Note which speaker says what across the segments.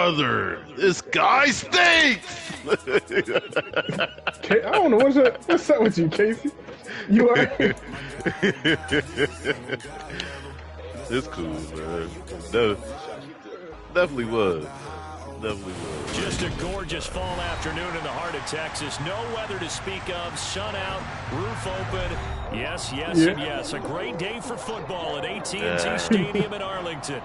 Speaker 1: brother, this guy stinks.
Speaker 2: I don't know what's up with you, Casey. You are.
Speaker 1: It's cool, man. No, definitely was.
Speaker 3: Just a gorgeous fall afternoon in the heart of Texas. No weather to speak of. Sun out, roof open. Yes, and yes. A great day for football at AT&T Stadium in Arlington.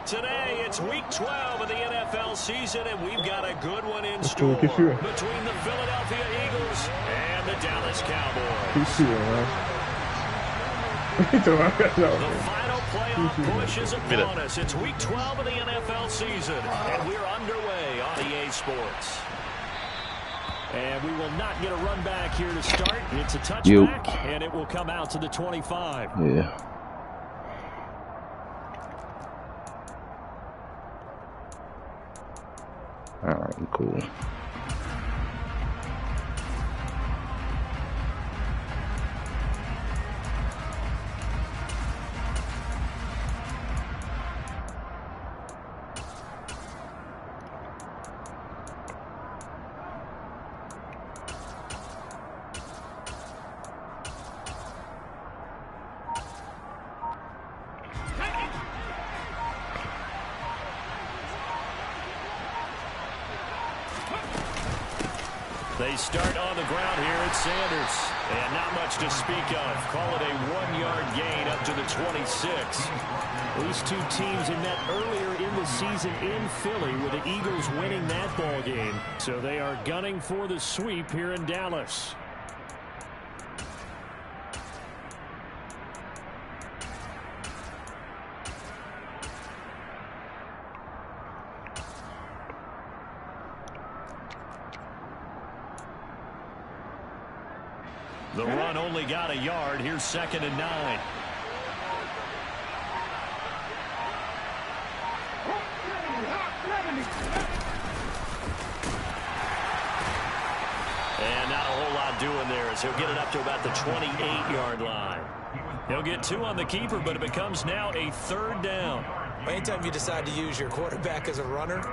Speaker 3: Today, it's week 12 of the NFL season, and we've got a good one in store between the Philadelphia Eagles and the Dallas Cowboys. The final playoff push is upon us. It's week 12 of the NFL season, and we're underway on EA Sports. And we will not get a run back here to start. It's a touchback, and it will come out to the 25.
Speaker 4: Yeah. All right, cool.
Speaker 3: They start on the ground here at Sanders. And not much to speak of. Call it a 1-yard gain up to the 26. These two teams met earlier in the season in Philly with the Eagles winning that ball game. So they are gunning for the sweep here in Dallas. The run only got a yard. Here's 2nd and 9. And not a whole lot doing there as he'll get it up to about the 28-yard line. He'll get 2 on the keeper, but it becomes now a 3rd down.
Speaker 5: Anytime you decide to use your quarterback as a runner,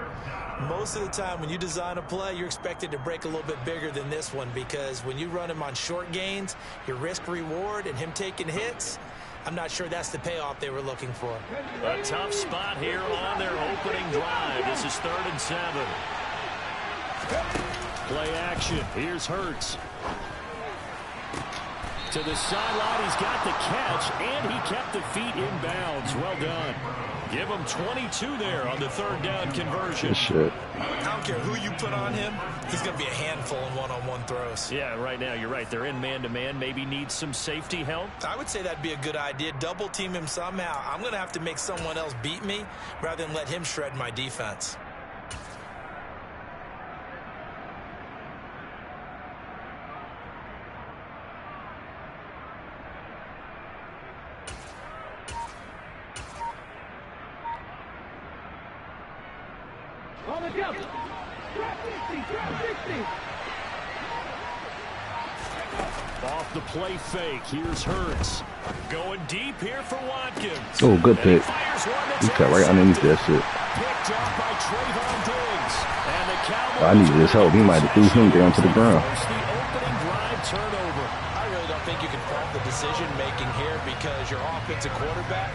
Speaker 5: most of the time when you design a play, you're expected to break a little bit bigger than this one, because when you run him on short gains, your risk-reward and him taking hits, I'm not sure that's the payoff they were looking for.
Speaker 3: A tough spot here on their opening drive. This is 3rd and 7. Play action. Here's Hurts. To the sideline, he's got the catch, and he kept the feet in bounds. Well done. Give him 22 there on the 3rd down conversion.
Speaker 4: Shit.
Speaker 5: I don't care who you put on him, he's going to be a handful in one-on-one throws.
Speaker 3: Yeah, right now, you're right. They're in man-to-man. Maybe needs some safety help.
Speaker 5: I would say that'd be a good idea. Double team him somehow. I'm going to have to make someone else beat me rather than let him shred my defense.
Speaker 3: Off the play fake. Here's Hurts. Going deep here for Watkins.
Speaker 4: Oh, good pick. He cut right underneath that shit.
Speaker 3: Picked off by Trayvon Diggs. And the Cowboys
Speaker 4: I needed his help. He might have threw him down to the ground.
Speaker 3: The opening drive turnover.
Speaker 5: I really don't think you can fault the decision-making here, because your offensive quarterback,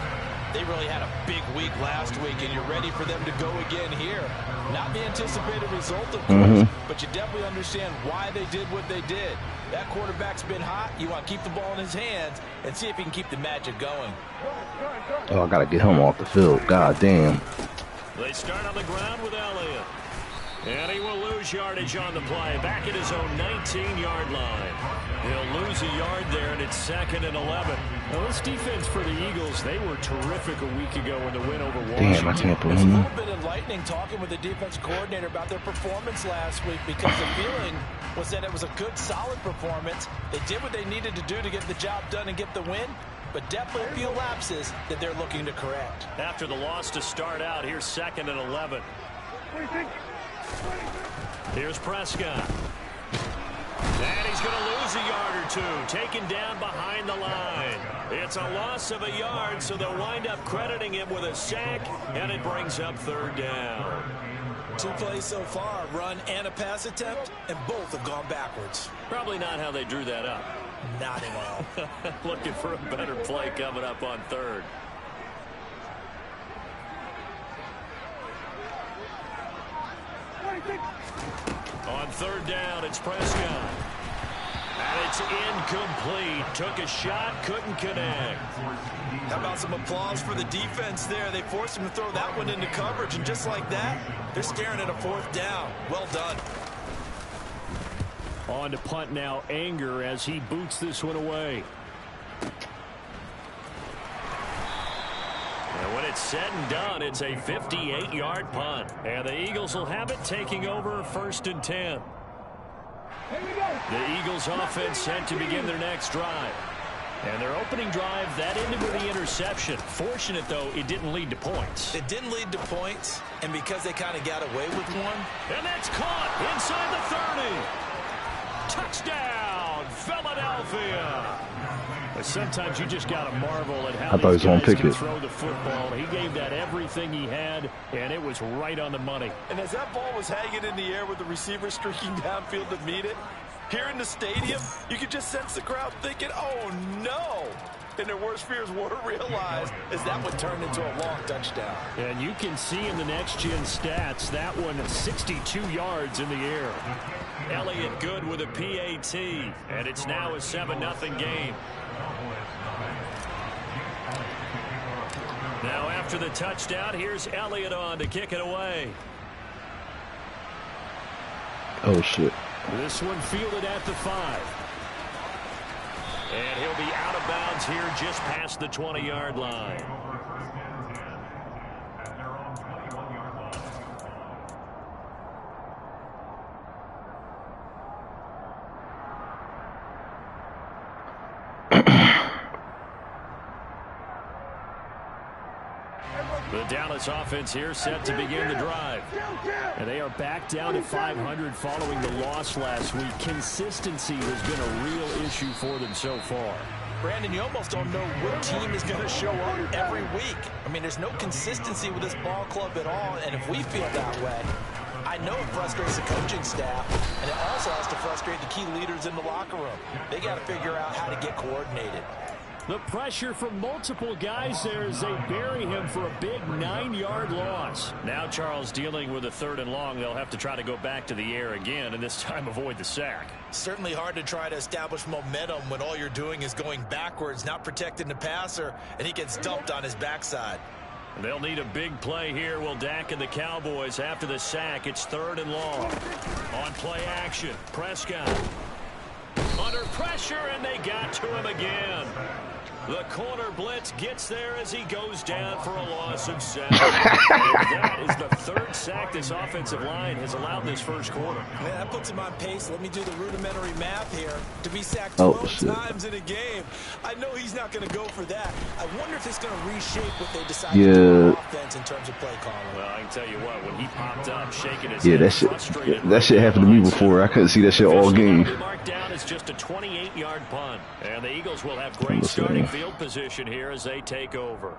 Speaker 5: they really had a big week last week, and you're ready for them to go again here. Not the anticipated result, of course, but you definitely understand why they did what they did. That quarterback's been hot. You want to keep the ball in his hands and see if he can keep the magic going.
Speaker 4: Oh, I got to get him off the field. God damn.
Speaker 3: They start on the ground with Elliott. And he will lose yardage on the play. Back at his own 19-yard line. He'll lose a yard there, and it's 2nd and 11. Now, this defense for the Eagles, they were terrific a week ago in the win over Washington.
Speaker 4: Damn, I can't put
Speaker 5: It's a
Speaker 4: him
Speaker 5: little bit enlightening talking with the defense coordinator about their performance last week, because the feeling was that it was a good, solid performance. They did what they needed to do to get the job done and get the win, but definitely a few lapses that they're looking to correct.
Speaker 3: After the loss to start out, here's 2nd and 11. Here's Prescott. And he's going to lose a yard or two. Taken down behind the line. It's a loss of a yard, so they'll wind up crediting him with a sack, and it brings up 3rd down.
Speaker 5: 2 plays so far, run and a pass attempt, and both have gone backwards.
Speaker 3: Probably not how they drew that up.
Speaker 5: Not at all.
Speaker 3: Looking for a better play coming up on third. On third down, it's Prescott. And it's incomplete. Took a shot, couldn't connect.
Speaker 5: How about some applause for the defense there? They forced him to throw that one into coverage, and just like that, they're staring at a 4th down. Well done.
Speaker 3: On to punt now, Anger, as he boots this one away. And when it's said and done, it's a 58-yard punt. And the Eagles will have it, taking over 1st and 10. The Eagles offense set to begin their next drive. And their opening drive, that ended with the interception. Fortunate, though, it didn't lead to points.
Speaker 5: It didn't lead to points, and because they kind of got away with one.
Speaker 3: And that's caught inside the 30. Touchdown, Philadelphia. But sometimes you just got to marvel at how these guys can throw the football. He gave that everything he had, and it was right on the money.
Speaker 5: And as that ball was hanging in the air with the receiver streaking downfield to meet it, here in the stadium, you could just sense the crowd thinking, oh, no. And their worst fears were realized as that one turned into a long touchdown.
Speaker 3: And you can see in the next-gen stats, that one 62 yards in the air. Elliott good with a PAT, and it's now a 7-0 game. Now after the touchdown, here's Elliott on to kick it away.
Speaker 4: Oh, shit.
Speaker 3: This one fielded at the 5. And he'll be out of bounds here just past the 20-yard line. The Dallas offense here set to begin the drive. And they are back down to 500 following the loss last week. Consistency has been a real issue for them so far.
Speaker 5: Brandon, you almost don't know what team is going to show up every week. I mean, there's no consistency with this ball club at all, and if we feel that way, I know it frustrates the coaching staff, and it also has to frustrate the key leaders in the locker room. They got to figure out how to get coordinated.
Speaker 3: The pressure from multiple guys there as they bury him for a big 9-yard loss. Now Charles dealing with a 3rd and long. They'll have to try to go back to the air again, and this time avoid the sack.
Speaker 5: Certainly hard to try to establish momentum when all you're doing is going backwards, not protecting the passer, and he gets dumped on his backside.
Speaker 3: They'll need a big play here. Will Dak and the Cowboys after the sack. It's 3rd and long. On play action, Prescott. Under pressure, and they got to him again. The corner blitz gets there as he goes down for a loss of 7. That is the 3rd sack this offensive line has allowed this first quarter.
Speaker 5: Man, that puts him on pace. Let me do the rudimentary math here. To be sacked 12 times in a game, I know he's not going to go for that. I wonder if it's going to reshape what they decide to do on offense in terms of play calling.
Speaker 3: Well, I can tell you what, when he popped up, shaking his head,
Speaker 4: that shit happened to me before. I couldn't see that shit all game.
Speaker 3: Marked down as just a 28-yard punt, and the Eagles will have great starting field position here as they take over.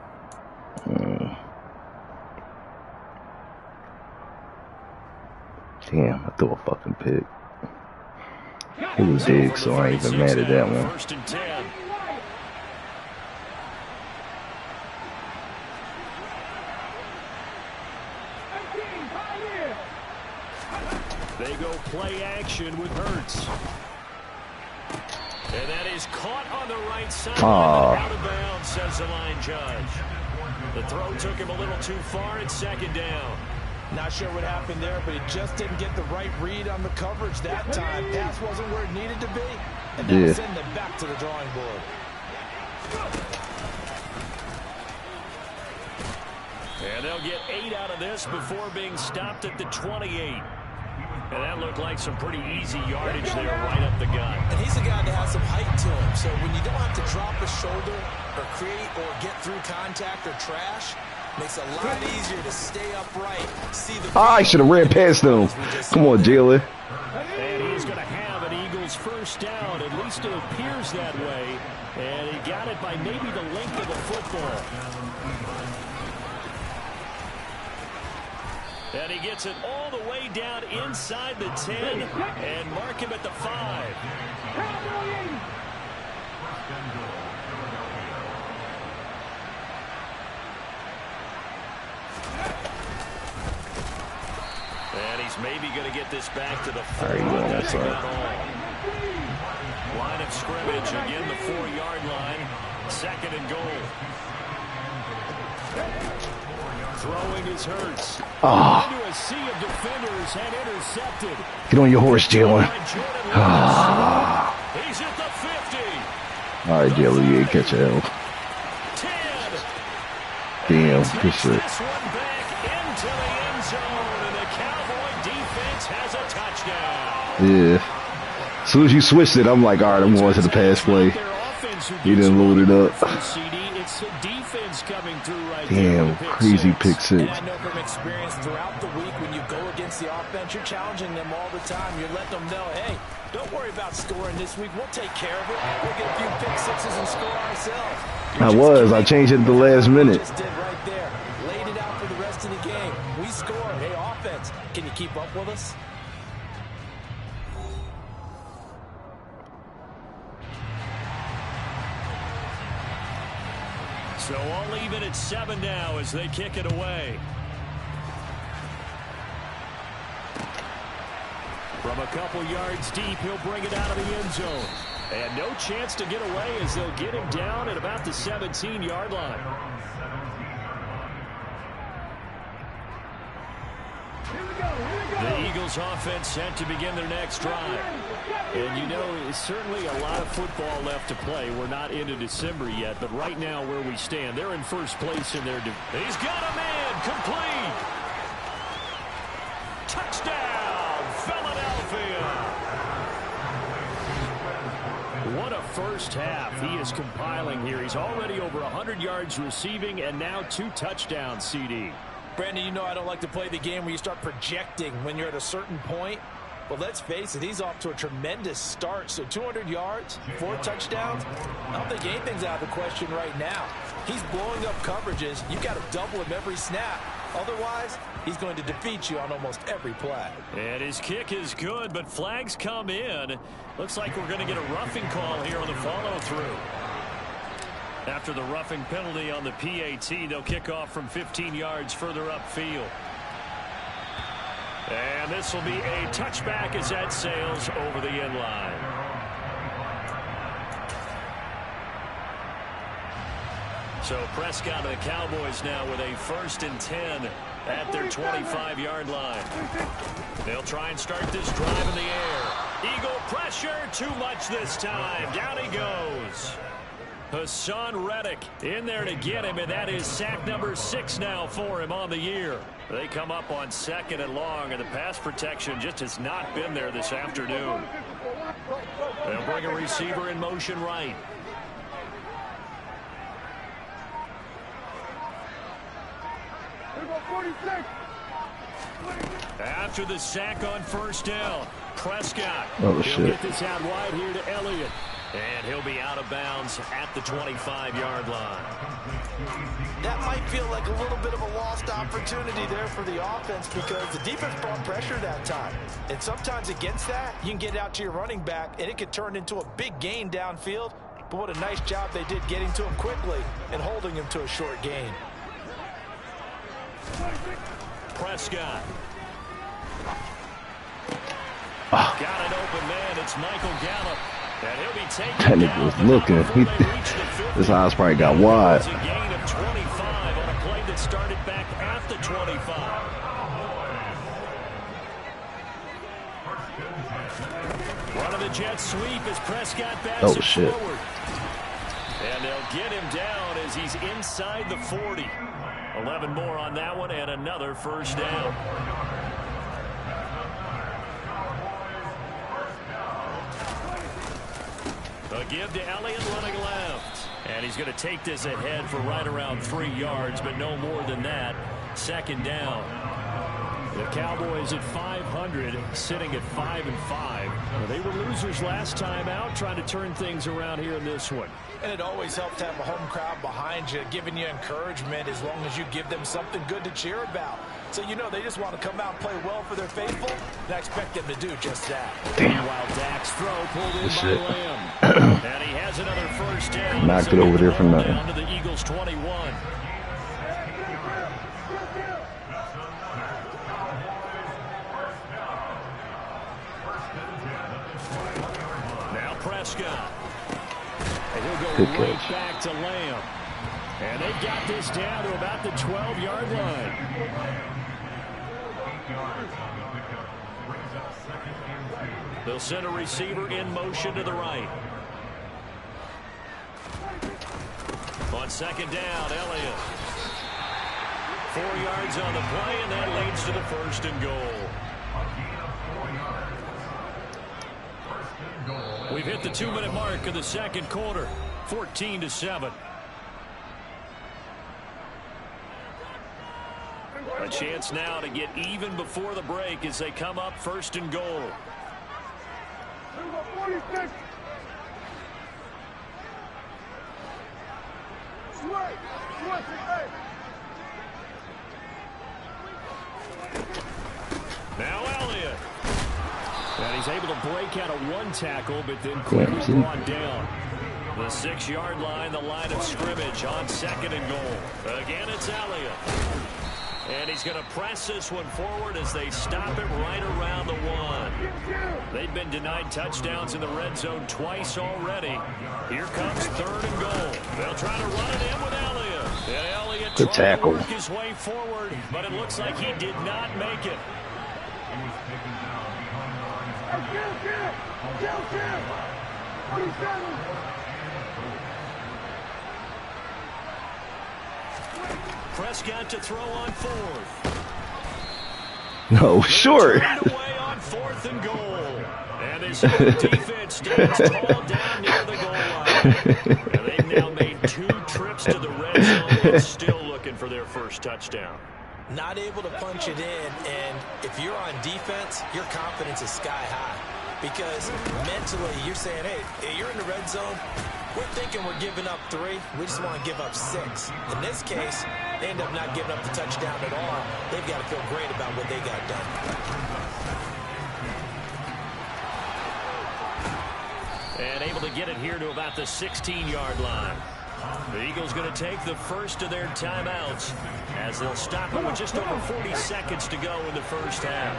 Speaker 4: Damn, I threw a fucking pick. It was big, so I ain't even mad at that one.
Speaker 3: 1st and 10. They go play action with Hurts. And that is caught on the right side. Out of bounds, says the line judge. The throw took him a little too far. It's 2nd down.
Speaker 5: Not sure what happened there, but he just didn't get the right read on the coverage that time. Pass wasn't where it needed to be. And now send them back to the drawing board.
Speaker 3: And they'll get 8 out of this before being stopped at the 28. And that looked like some pretty easy yardage there right up the gut.
Speaker 5: And he's a guy that has some height to him. So when you don't have to drop a shoulder or create or get through contact or trash, makes it a lot easier to stay upright. See the
Speaker 4: I should have ran past them. Come on, Jalen.
Speaker 3: And he's going to have an Eagles first down. At least it appears that way. And he got it by maybe the length of the football. And he gets it all the way down inside the 10 and mark him at the 5. And he's maybe going to get this back to the 4. That's not all. Line of scrimmage, again the 4-yard line. 2nd and goal. Throwing his Hurts. Into a sea of defenders and intercepted.
Speaker 4: Get on your horse, Jalen.
Speaker 3: He's at the 50.
Speaker 4: All right, Jalen, you ain't catch a L.
Speaker 3: 10.
Speaker 4: Damn, good shit.
Speaker 3: This one back into the end zone, and the Cowboy defense has a touchdown.
Speaker 4: Yeah. As soon as you switched it, I'm like, all right, I'm going to the pass play. He didn't load it up.
Speaker 3: It's the defense coming through right
Speaker 4: Damn, crazy pick 6.
Speaker 5: And I know from experience throughout the week, when you go against the offense, you're challenging them all the time. You're letting them know, hey, don't worry about scoring this week. We'll take care of it. We'll get a few pick 6s and score ourselves.
Speaker 4: I changed it at the last minute.
Speaker 5: Just did right there. Laid it out for the rest of the game. We scored. Hey, offense, can you keep up with us?
Speaker 3: So all even at 7 now as they kick it away. From a couple yards deep, he'll bring it out of the end zone. And no chance to get away as they'll get him down at about the 17-yard line. The Eagles offense set to begin their next drive. And you know, it's certainly a lot of football left to play. We're not into December yet, but right now where we stand, they're in first place in their division. He's got a man, complete. Touchdown, Philadelphia. What a first half he is compiling here. He's already over 100 yards receiving and now 2 touchdowns, CD.
Speaker 5: Brandon, you know I don't like to play the game where you start projecting when you're at a certain point. But let's face it, he's off to a tremendous start. So 200 yards, 4 touchdowns. I don't think anything's out of the question right now. He's blowing up coverages. You've got to double him every snap. Otherwise, he's going to defeat you on almost every play.
Speaker 3: And his kick is good, but flags come in. Looks like we're going to get a roughing call here on the follow-through. After the roughing penalty on the PAT, they'll kick off from 15 yards further upfield. And this will be a touchback as that sails over the end line. So Prescott and the Cowboys now with a 1st and 10 at their 25-yard line. They'll try and start this drive in the air. Eagle pressure, too much this time. Down he goes. Hassan Reddick in there to get him, and that is sack number 6 now for him on the year. They come up on 2nd and long, and the pass protection just has not been there this afternoon. They'll bring a receiver in motion right. After the sack on 1st down, Prescott.
Speaker 4: Oh,
Speaker 3: he'll
Speaker 4: shit.
Speaker 3: get this out wide here to Elliott. And he'll be out of bounds at the 25-yard line.
Speaker 5: That might feel like a little bit of a lost opportunity there for the offense because the defense brought pressure that time. And sometimes against that, you can get out to your running back, and it could turn into a big gain downfield. But what a nice job they did getting to him quickly and holding him to a short gain.
Speaker 3: Prescott. Got an open man. It's Michael Gallup. And he'll be taken
Speaker 4: That nigga was looking. His eyes probably got wide.
Speaker 3: It's a gain of 25 on a play that started back at the 25. One of the Jets sweep as Prescott bats it forward. And they'll get him down as he's inside the 40. 11 more on that one and another 1st down. A give to Elliott running left. And he's going to take this ahead for right around 3 yards, but no more than that. 2nd down. The Cowboys at 500, sitting at 5-5. They were losers last time out, trying to turn things around here in this one.
Speaker 5: And it always helps to have a home crowd behind you, giving you encouragement as long as you give them something good to cheer about. So you know they just want to come out and play well for their faithful, and I expect them to do just that.
Speaker 4: Damn.
Speaker 3: While Dak's throw pulled in
Speaker 4: Shit.
Speaker 3: by Lamb. And he has another first down.
Speaker 4: Knocked it over there for nothing.
Speaker 3: Down to the Eagles 21. Now Prescott. And he'll go
Speaker 4: Good
Speaker 3: right
Speaker 4: catch.
Speaker 3: back to Lamb. And they've got this down to about the 12-yard line. They'll send a receiver in motion to the right. On second down, Elliott. 4 yards on the play, and that leads to the first and goal. We've hit the 2-minute mark of the second quarter, 14-7. A chance now to get even before the break as they come up first and goal. Now Elliott. And he's able to break out of one tackle, but then quickly brought down. The 6-yard line, the line of scrimmage on second and goal. Again, it's Elliott. And he's going to press this one forward as they stop it right around the 1. They've been denied touchdowns in the red zone twice already. Here comes third and goal. They'll try to run it in with Elliott. And Elliott
Speaker 4: Good
Speaker 3: trying
Speaker 4: tackle.
Speaker 3: to work his way forward, but it looks like he did not make it. Prescott to throw on fourth.
Speaker 4: No, short.
Speaker 3: Turned away on fourth and goal. And this defense stands tall down near the goal line. And they've now made 2 trips to the red zone and still looking for their first touchdown.
Speaker 5: Not able to punch it in, and if you're on defense, your confidence is sky high. Because mentally, you're saying, hey, you're in the red zone. We're thinking we're giving up 3. We just want to give up 6. In this case, they end up not giving up the touchdown at all. They've got to feel great about what they got done.
Speaker 3: And able to get it here to about the 16-yard line. The Eagles going to take the first of their timeouts as they'll stop it with just over 40 seconds to go in the first half.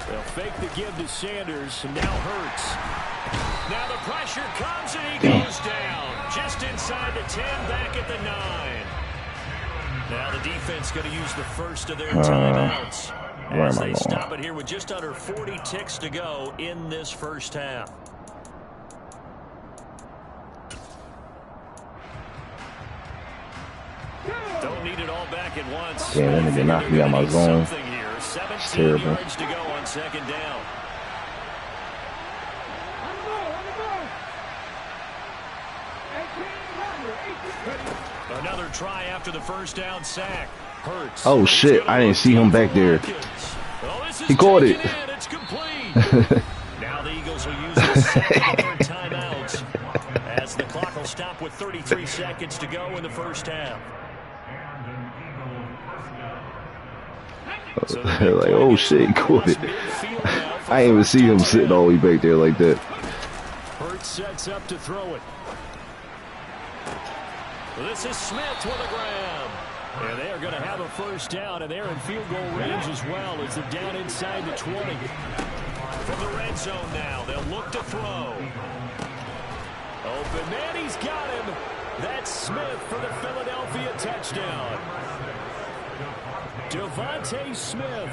Speaker 3: They'll fake the give to Sanders, and now Hurts. Now the pressure comes, and he goes down. Just inside the 10, back at the 9. Now the defense going to use the first of their timeouts as they stop it here with just under 40 ticks to go in this first half. Don't need it all back at once.
Speaker 4: Damn, that nigga knocked me out my zone.
Speaker 3: Here. 17
Speaker 4: terrible.
Speaker 3: yards to go on second down. Another try after the first down sack. Hurts.
Speaker 4: Oh shit, I didn't see him back there. He caught it.
Speaker 3: It's complete. Now the Eagles will use the second and third timeouts as the clock will stop with 33 seconds to go in the first half.
Speaker 4: Like, oh shit, he caught it. I didn't even see him sitting all the way back there like that.
Speaker 3: Hurts sets up to throw it. This is Smith with a grab. And they are going to have a first down, and they're in field goal range as well as they're down inside the 20. From the red zone now, they'll look to throw. Open man, he's got him. That's Smith for the Philadelphia touchdown. Devontae Smith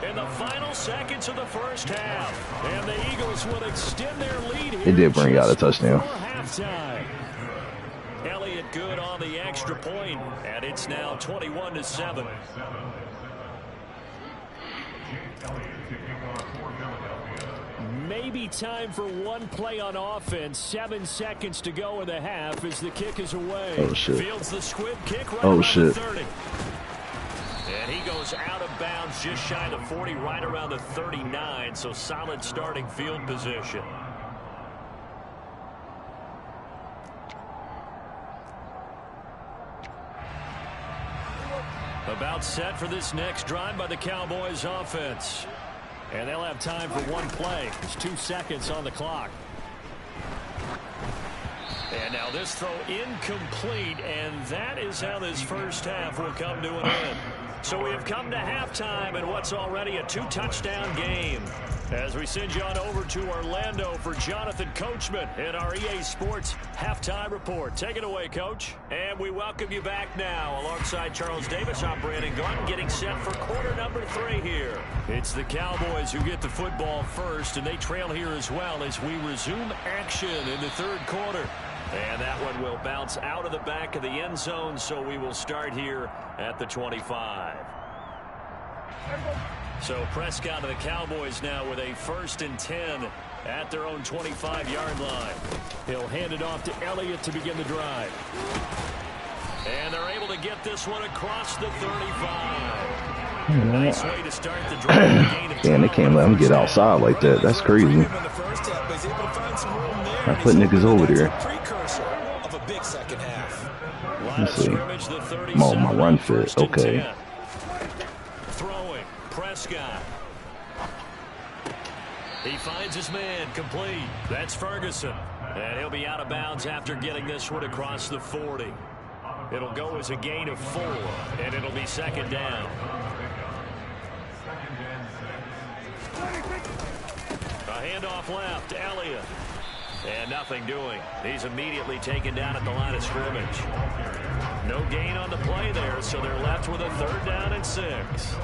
Speaker 3: in the final seconds of the first half. And the Eagles will extend their lead here.
Speaker 4: He did bring out a touchdown.
Speaker 3: Halftime. Elliott good on the extra point, and it's now 21-7. Maybe time for one play on offense. 7 seconds to go in the half as the kick is away.
Speaker 4: Oh shit.
Speaker 3: Fields the squib kick right
Speaker 4: Oh
Speaker 3: around
Speaker 4: shit.
Speaker 3: the 30. And he goes out of bounds just shy of the 40, right around the 39. So solid starting field position. About set for this next drive by the Cowboys offense. And they'll have time for one play. There's 2 seconds on the clock. And now this throw incomplete, and that is how this first half will come to an end. So we have come to halftime in what's already a 2-touchdown game. As we send you on over to Orlando for Jonathan Coachman in our EA Sports Halftime Report. Take it away, Coach. And we welcome you back now. Alongside Charles Davis, I'm Brandon Gordon, getting set for quarter number 3 here. It's the Cowboys who get the football first, and they trail here as well as we resume action in the third quarter. And that one will bounce out of the back of the end zone, so we will start here at the 25. So Prescott of the Cowboys now with a 1st and 10 at their own 25-yard line. He'll hand it off to Elliott to begin the drive. And they're able to get this one across the 35. Nice way to start the drive.
Speaker 4: Damn, they can't let him get outside like that. That's crazy. I put niggas over there. Let's see. Oh, my run fit. Okay.
Speaker 3: Throwing. Prescott. He finds his man complete. That's Ferguson. And he'll be out of bounds after getting this one across the 40. It'll go as a gain of 4, and it'll be 2nd down. A handoff left to Elliott. And nothing doing. He's immediately taken down at the line of scrimmage. No gain on the play there, so they're left with a 3rd down and 6.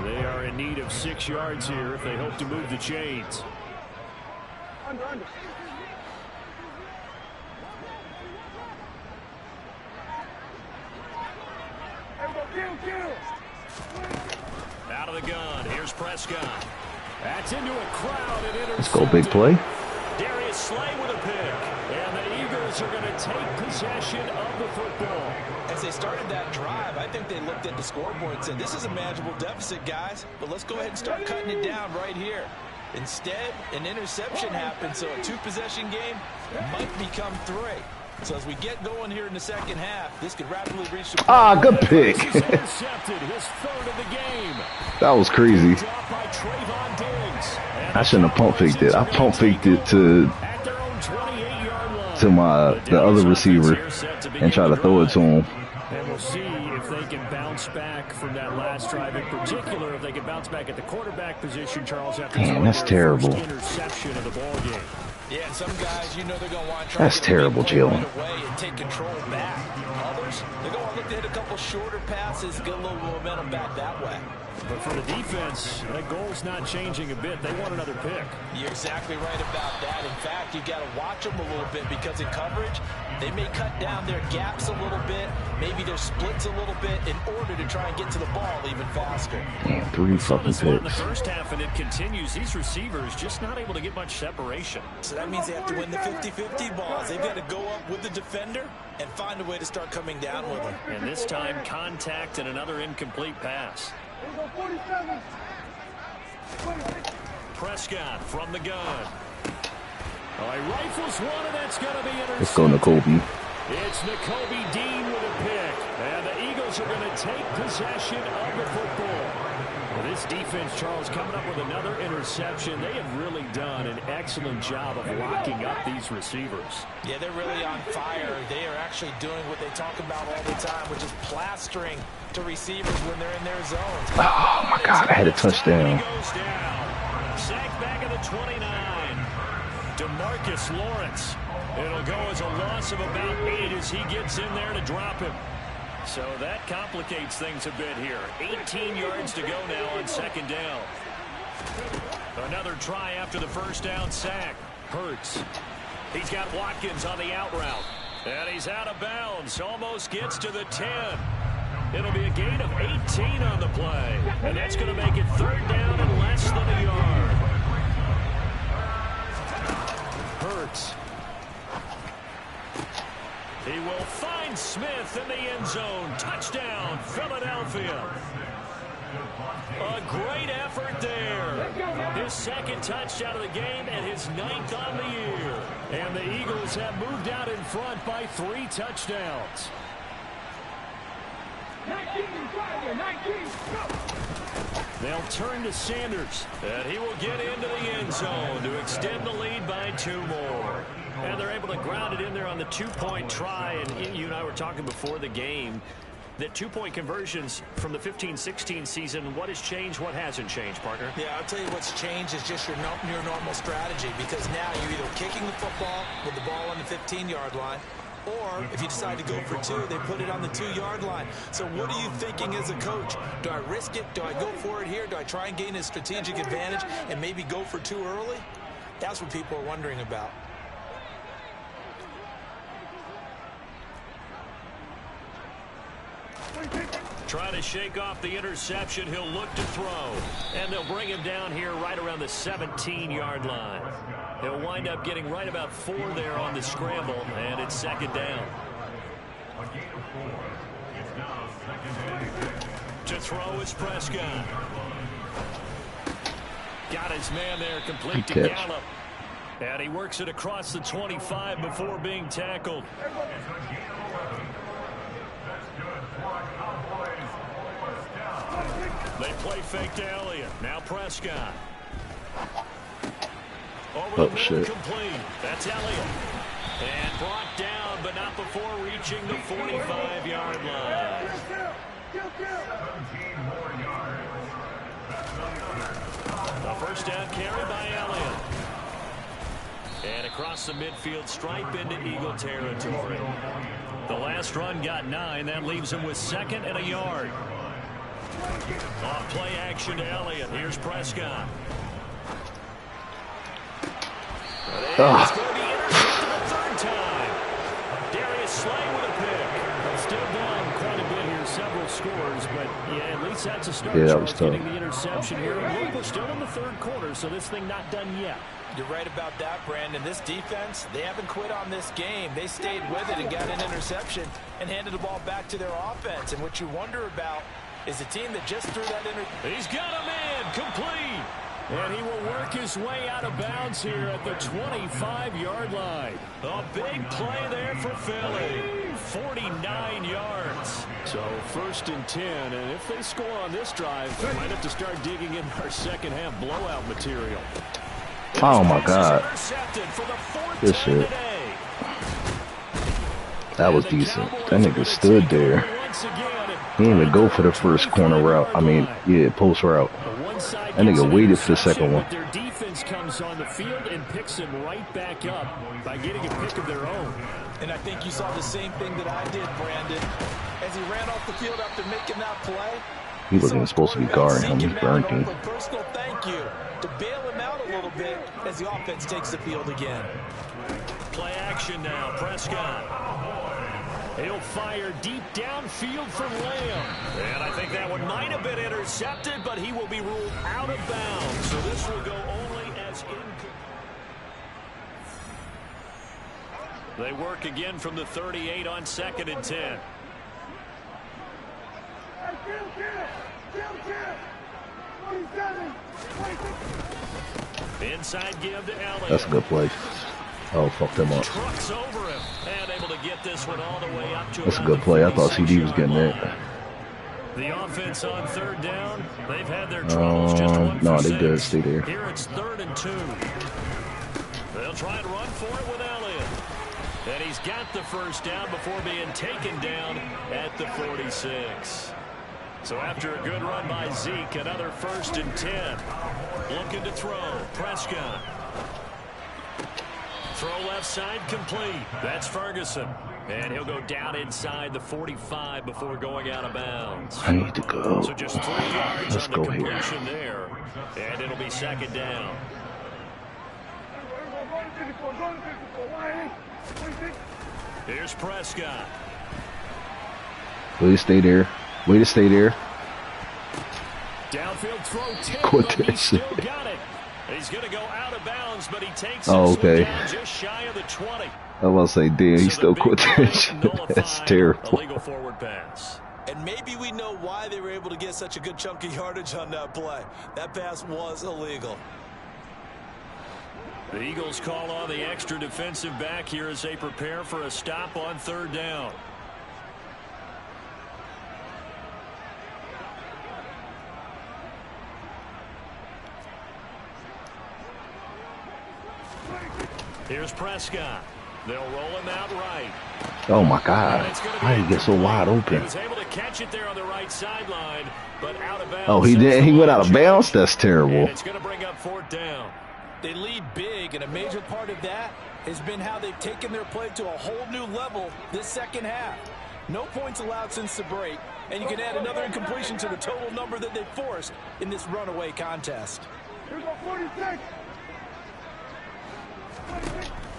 Speaker 3: They are in need of 6 yards here if they hope to move the chains. Out of the gun. Here's Prescott. That's into a crowd and intercepted.
Speaker 4: Let's go, big play.
Speaker 3: Darius Slay with a pick. And the Eagles are going to take possession of the football.
Speaker 5: As they started that drive, I think they looked at the scoreboard and said, this is a manageable deficit, guys, but let's go ahead and start cutting it down right here. Instead, an interception happened, so a 2-possession game might become 3. So as we get going here in the second half, this could rapidly reach the
Speaker 4: good pick. That was crazy. I shouldn't have pump faked it. I pump faked it to the other receiver and try to throw it to him.
Speaker 3: And we'll see if they can bounce back from that last drive in particular. If they can bounce back at the quarterback position, Charles. After
Speaker 4: damn, that's terrible.
Speaker 3: Interception of the ball game.
Speaker 5: Yeah, and some guys, you know, they're going to want to try
Speaker 4: that's terrible, Jalen.
Speaker 5: Right and take control back. Others, they're going to look to hit a couple shorter passes, get a little momentum back that way.
Speaker 3: But for the defense, that goal's not changing a bit. They want another pick.
Speaker 5: You're exactly right about that. In fact, you got to watch them a little bit because in coverage, they may cut down their gaps a little bit, maybe their splits a little bit in order to try and get to the ball even faster.
Speaker 4: Damn, 3 fucking picks.
Speaker 3: In the first half, and it continues. These receivers just not able to get much separation.
Speaker 5: So that means they have to win the 50-50 balls. They've got to go up with the defender and find a way to start coming down with them.
Speaker 3: And this time, contact and another incomplete pass. Prescott from the gun. Oh, he rifles one, and that's going to be intercepted.
Speaker 4: Let's go, N'Kobe.
Speaker 3: It's N'Kobe Dean with a pick. And the Eagles are going to take possession of the football. Well, this defense, Charles, coming up with another interception. They have really done an excellent job of locking up these receivers.
Speaker 5: Yeah, they're really on fire. They are actually doing what they talk about all the time, which is plastering to receivers when they're in their zones.
Speaker 4: Oh, my God, I had a touchdown.
Speaker 3: He goes down. Sacked back at the 29. DeMarcus Lawrence. It'll go as a loss of about 8 as he gets in there to drop him. So that complicates things a bit here. 18 yards to go now on 2nd down. Another try after the first down sack. Hurts. He's got Watkins on the out route. And he's out of bounds. Almost gets to the 10. It'll be a gain of 18 on the play. And that's going to make it 3rd down and less than a yard. Hurts. He will find Smith in the end zone. Touchdown, Philadelphia. A great effort there. His 2nd touchdown of the game and his 9th on the year. And the Eagles have moved out in front by 3 touchdowns. They'll turn to Sanders, and he will get into the end zone to extend the lead by 2 more. And they're able to ground it in there on the 2-point try. And you and I were talking before the game that 2-point conversions from the 15-16 season, what has changed, what hasn't changed, partner?
Speaker 5: Yeah, I'll tell you what's changed is just your normal strategy, because now you're either kicking the football with the ball on the 15-yard line, or if you decide to go for 2, they put it on the 2-yard line. So what are you thinking as a coach? Do I risk it? Do I go for it here? Do I try and gain a strategic advantage and maybe go for 2 early? That's what people are wondering about.
Speaker 3: Trying to shake off the interception. He'll look to throw. And they'll bring him down here right around the 17-yard line. He'll wind up getting right about 4 there on the scramble, and it's 2nd down. To throw is Prescott. Got his man there, complete to Gallup. And he works it across the 25 before being tackled. They play fake to Elliott. Now Prescott. Over the middle, complete. That's Elliott. And brought down, but not before reaching the 45-yard line. A first down carry by Elliott. And across the midfield stripe into Eagle territory. The last run got 9. That leaves him with 2nd and a yard. Off play action to Elliott. Here's Prescott. It's going to be intercepted a 3rd time. Darius Slay with a pick. Still down quite a bit here, several scores, but yeah, at least that's a start.
Speaker 4: Yeah, that was tough.
Speaker 3: Getting the interception here. And we're still in the 3rd quarter, so this thing not done yet.
Speaker 5: You're right about that, Brandon. This defense, they haven't quit on this game. They stayed with it and got an interception and handed the ball back to their offense. And what you wonder about is a team that just threw that
Speaker 3: He's got him in, complete. And he will work his way out of bounds here at the 25-yard line. A big play there for Philly. 49 yards. So 1st and 10, and if they score on this drive, they might have to start digging in our second half blowout material.
Speaker 4: Oh my God. This shit. That was decent. That nigga stood there. He didn't even go for the first corner route. I mean, yeah, post route. That nigga waited for the second one.
Speaker 3: Their defense comes on the field and picks him right back up by getting a pick of their own.
Speaker 5: And I think you saw the same thing that I did, Brandon. As he ran off the field after making that play,
Speaker 4: he wasn't supposed to be guarding him. He's burnt him.
Speaker 5: A personal thank you to bail him out a little bit as the offense takes the field again.
Speaker 3: Play action now, Prescott. He'll fire deep downfield for Lamb. And I think that one might have been intercepted, but he will be ruled out of bounds. So this will go only as incomplete. They work again from the 38 on 2nd and 10. Inside give to Elliott.
Speaker 4: That's a good play. Oh, fuck them up.
Speaker 3: Trucks over him and able to get this one all the way up to.
Speaker 4: That's a good play. I thought CD was getting it.
Speaker 3: The offense on 3rd down. They've had their troubles. Just 1
Speaker 4: no,
Speaker 3: for
Speaker 4: they
Speaker 3: 6.
Speaker 4: good. Stay there.
Speaker 3: Here it's 3rd and 2. They'll try and run for it with Elliott. And he's got the first down before being taken down at the 46. So after a good run by Zeke, another 1st and 10. Looking to throw. Prescott. Throw left side complete. That's Ferguson. And he'll go down inside the 45 before going out of bounds.
Speaker 4: I need to go.
Speaker 3: So just 3 yards
Speaker 4: Let's
Speaker 3: on the
Speaker 4: go
Speaker 3: completion
Speaker 4: here.
Speaker 3: there. And it'll be 2nd down. Here's Prescott.
Speaker 4: Way to stay there. Way to stay there.
Speaker 3: Downfield throw.
Speaker 4: Quit
Speaker 3: He
Speaker 4: that
Speaker 3: still
Speaker 4: shit.
Speaker 3: got it. He's going to go out of bounds, but he takes
Speaker 4: Oh,
Speaker 3: this
Speaker 4: okay.
Speaker 3: one down just shy of the 20.
Speaker 4: I was about to say, damn, he
Speaker 3: So
Speaker 4: still
Speaker 3: the
Speaker 4: quit
Speaker 3: big
Speaker 4: that
Speaker 3: play
Speaker 4: shit.
Speaker 3: nullified
Speaker 4: That's
Speaker 3: a
Speaker 4: terrible.
Speaker 3: legal forward pass.
Speaker 5: And maybe we know why they were able to get such a good chunk of yardage on that play. That pass was illegal.
Speaker 3: The Eagles call on the extra defensive back here as they prepare for a stop on 3rd down. Here's Prescott. They'll roll him out right.
Speaker 4: Oh my God! How did he get so wide open?
Speaker 3: He was able to catch it there on the right sideline, but out of bounds.
Speaker 4: Oh, he didn't. He went out of bounds. That's terrible.
Speaker 3: And it's going to bring up 4th down.
Speaker 5: They lead big, and a major part of that has been how they've taken their play to a whole new level this second half. No points allowed since the break, and you can add another incompletion to the total number that they forced in this runaway contest.
Speaker 2: Here's our 46.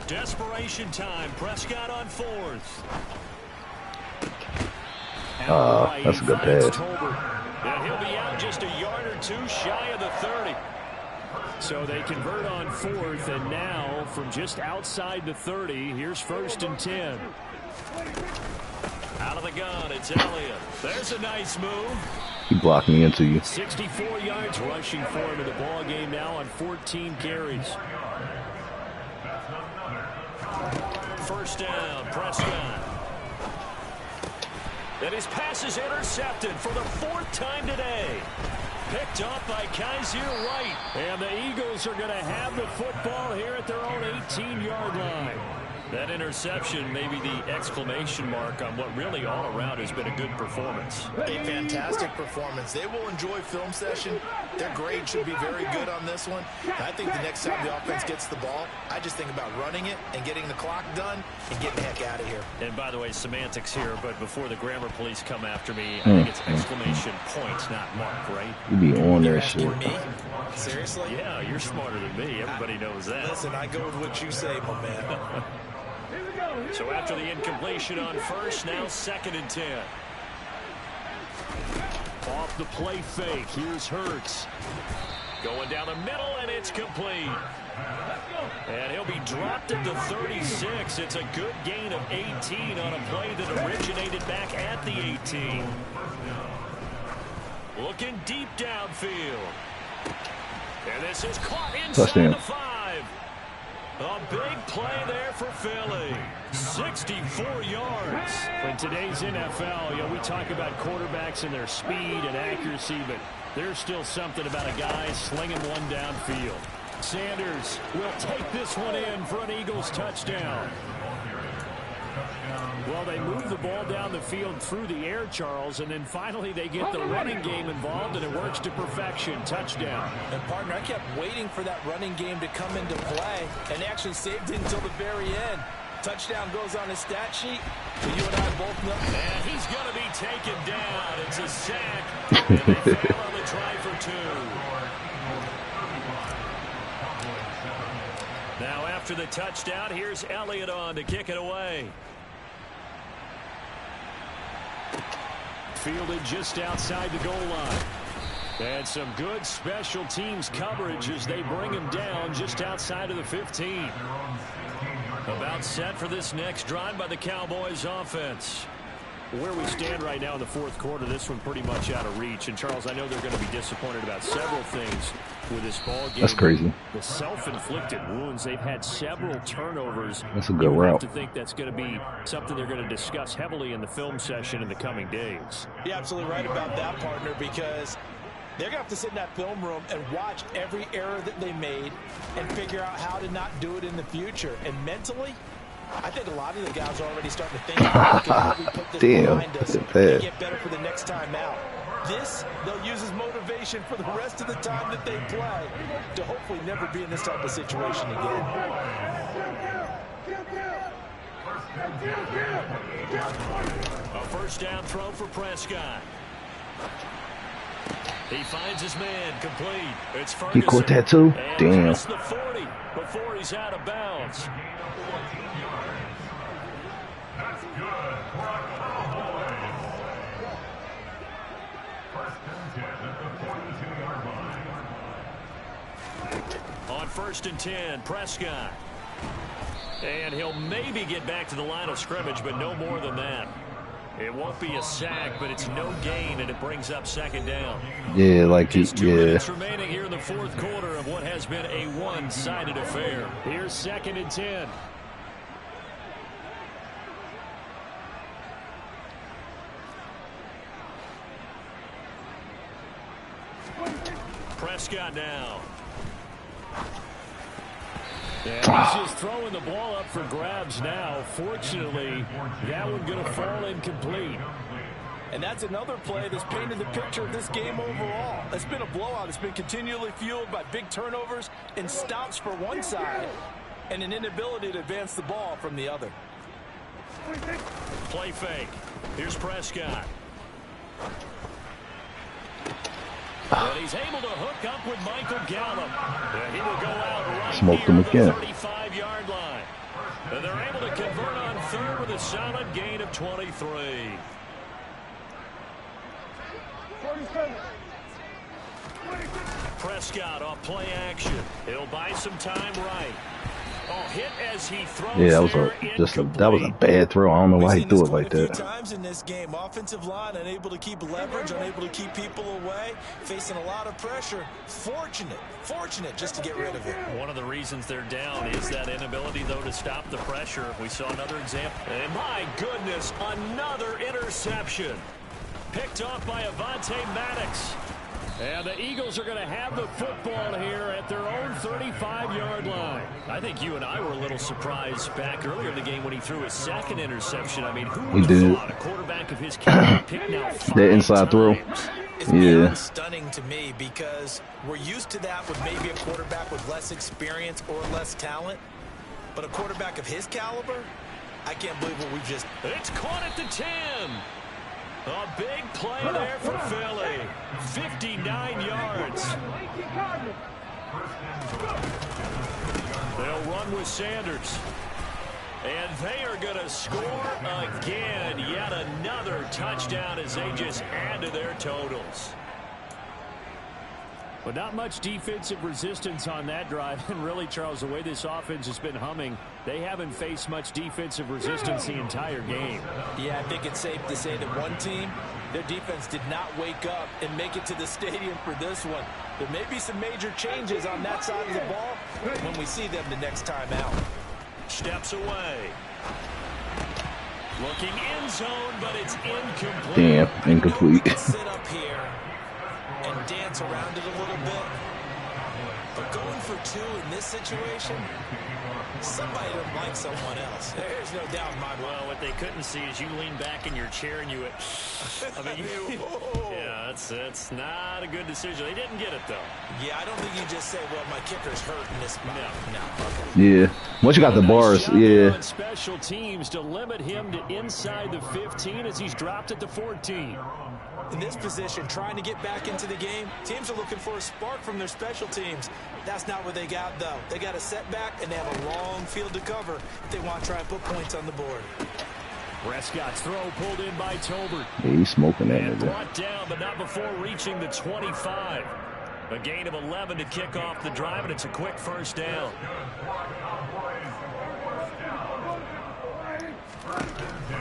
Speaker 3: Desperation time. Prescott on 4th.
Speaker 4: That's a good pass.
Speaker 3: And he'll be out just a yard or 2 shy of the 30. So they convert on 4th, and now from just outside the 30, here's 1st and 10. Out of the gun, it's Elliott. There's a nice move.
Speaker 4: He blocked me into you.
Speaker 3: 64 yards rushing for him in the ball game now on 14 carries. 1st down, Prescott. And his pass is intercepted for the 4th time today. Picked off by Kaiser White. And the Eagles are going to have the football here at their own 18-yard line. That interception may be the exclamation mark on what really all around has been a good performance.
Speaker 5: A fantastic performance. They will enjoy film session. Their grade should be very good on this one. I think the next time the offense gets the ball, I just think about running it and getting the clock done and getting the heck out of here.
Speaker 3: And by the way, semantics here, but before the grammar police come after me, I think it's exclamation point, not mark, right?
Speaker 4: You be on there short.
Speaker 5: Me? Seriously?
Speaker 3: Yeah, you're smarter than me. Everybody knows that.
Speaker 5: Listen, I go with what you say, my man.
Speaker 3: So after the incompletion on 1st, now 2nd and 10. Off the play fake, here's Hurts. Going down the middle, and it's complete. And he'll be dropped at the 36. It's a good gain of 18 on a play that originated back at the 18. Looking deep downfield. And this is caught inside the 5. A big play there for Philly. 64 yards. In today's NFL, we talk about quarterbacks and their speed and accuracy, but there's still something about a guy slinging one downfield. Sanders will take this one in for an Eagles touchdown. Well, they move the ball down the field through the air, Charles, and then finally they get the running game involved, and it works to perfection. Touchdown.
Speaker 5: And, partner, I kept waiting for that running game to come into play, and they actually saved it until the very end. Touchdown goes on his stat sheet, so you and I both know.
Speaker 3: And he's going to be taken down. It's a sack, and they fail on the try for 2. Now, after the touchdown, here's Elliott on to kick it away. Fielded just outside the goal line. And some good special teams coverage as they bring him down just outside of the 15. About set for this next drive by the Cowboys offense. Where we stand right now in the 4th quarter, this one pretty much out of reach. And, Charles, I know they're going to be disappointed about several things with this ball game.
Speaker 4: That's crazy.
Speaker 3: The self-inflicted wounds. They've had several turnovers.
Speaker 4: That's a good route.
Speaker 3: I think that's going to be something they're going to discuss heavily in the film session in the coming days.
Speaker 5: You're absolutely right about that, partner, because they're going to have to sit in that film room and watch every error that they made and figure out how to not do it in the future. And mentally, I think a lot of the guys are already starting to think about how we put this behind us and get better for the next time out. This, they'll use as motivation for the rest of the time that they play to hopefully never be in this type of situation again.
Speaker 3: A 1st down throw for Prescott. He finds his man complete. It's Ferguson.
Speaker 4: He caught that too? Damn.
Speaker 3: The 40 before he's out of bounds. On 1st and 10, Prescott. And he'll maybe get back to the line of scrimmage, but no more than that. It won't be a sack, but it's no gain, and it brings up 2nd down.
Speaker 4: Yeah, like
Speaker 3: Just 2 minutes remaining here in the 4th quarter of what has been a one-sided affair. Here's 2nd and 10. Prescott now. And he's just throwing the ball up for grabs now. Fortunately, that one going to fall incomplete.
Speaker 5: And that's another play that's painted the picture of this game overall. It's been a blowout. It's been continually fueled by big turnovers and stops for one side and an inability to advance the ball from the other.
Speaker 3: Play fake. Here's Prescott. And he's able to hook up with Michael Gallup. And he will go out right
Speaker 4: Smoked him
Speaker 3: here
Speaker 4: again.
Speaker 3: at the 35-yard line. And they're able to convert on third with a solid gain of 23. Prescott off play action. He'll buy some time right. Oh, hit as he throws.
Speaker 4: Yeah, that was a bad throw. I don't know why he threw it like that.
Speaker 5: Times in this game, offensive line unable to keep leverage, unable to keep people away, facing a lot of pressure. Fortunate just to get rid of it.
Speaker 3: One of the reasons they're down is that inability, though, to stop the pressure. We saw another example. And my goodness, another interception. Picked off by Avonte Maddox. And the Eagles are going to have the football here at their own 35-yard line. I think you and I were a little surprised back earlier in the game when he threw his second interception. I mean, who would have thought a quarterback of his caliber picked now 5
Speaker 4: that inside throw?
Speaker 5: It's beyond stunning to me because we're used to that with maybe a quarterback with less experience or less talent. But a quarterback of his caliber, I can't believe what we've just...
Speaker 3: It's caught at the 10. A big play there for Philly. 59 yards. They'll run with Sanders. And they are going to score again. Yet another touchdown as they just add to their totals. But not much defensive resistance on that drive. And really, Charles, the way this offense has been humming, they haven't faced much defensive resistance the entire game.
Speaker 5: Yeah, I think it's safe to say that one team, their defense did not wake up and make it to the stadium for this one. There may be some major changes on that side of the ball when we see them the next time out.
Speaker 3: Steps away. Looking end zone, but it's incomplete.
Speaker 4: Damn, incomplete.
Speaker 5: Sit up here and dance around it a little bit. But going for 2 in this situation, somebody don't like someone else. There's no doubt in my mind.
Speaker 3: Well, what they couldn't see is you lean back in your chair and you went, I mean, yeah, it's not a good decision. They didn't get it, though.
Speaker 5: Yeah, I don't think you just say, well, my kicker's hurt in this spot. No.
Speaker 4: Yeah. Once you got the bars, yeah.
Speaker 3: On special teams to limit him to inside the 15 as he's dropped at the 14.
Speaker 5: In this position, trying to get back into the game, teams are looking for a spark from their special teams. That's not what they got, though. They got a setback, and they have a long field to cover if they want to try and put points on the board.
Speaker 3: Prescott's throw pulled in by Tolbert.
Speaker 4: Yeah, he's smoking that.
Speaker 3: And brought down, but not before reaching the 25. A gain of 11 to kick off the drive, and it's a quick first down.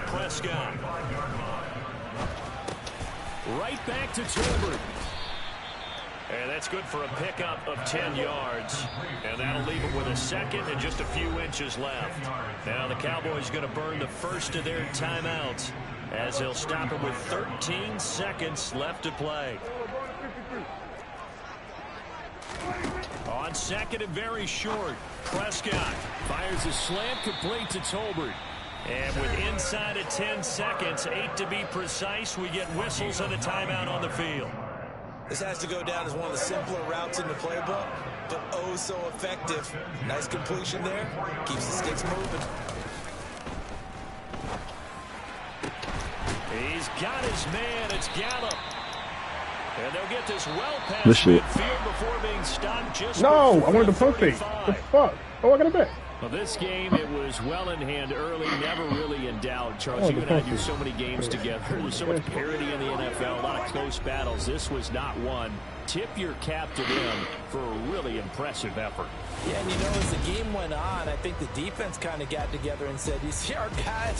Speaker 3: Prescott. Right back to Tolbert. And that's good for a pickup of 10 yards. And that'll leave him with a second and just a few inches left. Now the Cowboys going to burn the first of their timeouts as they'll stop him with 13 seconds left to play. On second and very short, Prescott fires a slant complete to Tolbert. And with inside of 10 seconds, 8 to be precise, we get whistles and a timeout on the field.
Speaker 5: This has to go down as one of the simpler routes in the playbook, but oh so effective. Nice completion there. Keeps the sticks moving.
Speaker 3: He's got his man. It's Gallup. And they'll get this well past midfield before being stopped just
Speaker 2: No, I wanted the pump fake. The fuck? Oh, I got it back.
Speaker 3: Well, this game, it was well in hand early, never really in doubt. Charles, you and I do so many games together. There's so much parity in the NFL, a lot of close battles. This was not one. Tip your cap to them for a really impressive effort.
Speaker 5: Yeah, and you know, as the game went on, I think the defense kind of got together and said, you see our guys,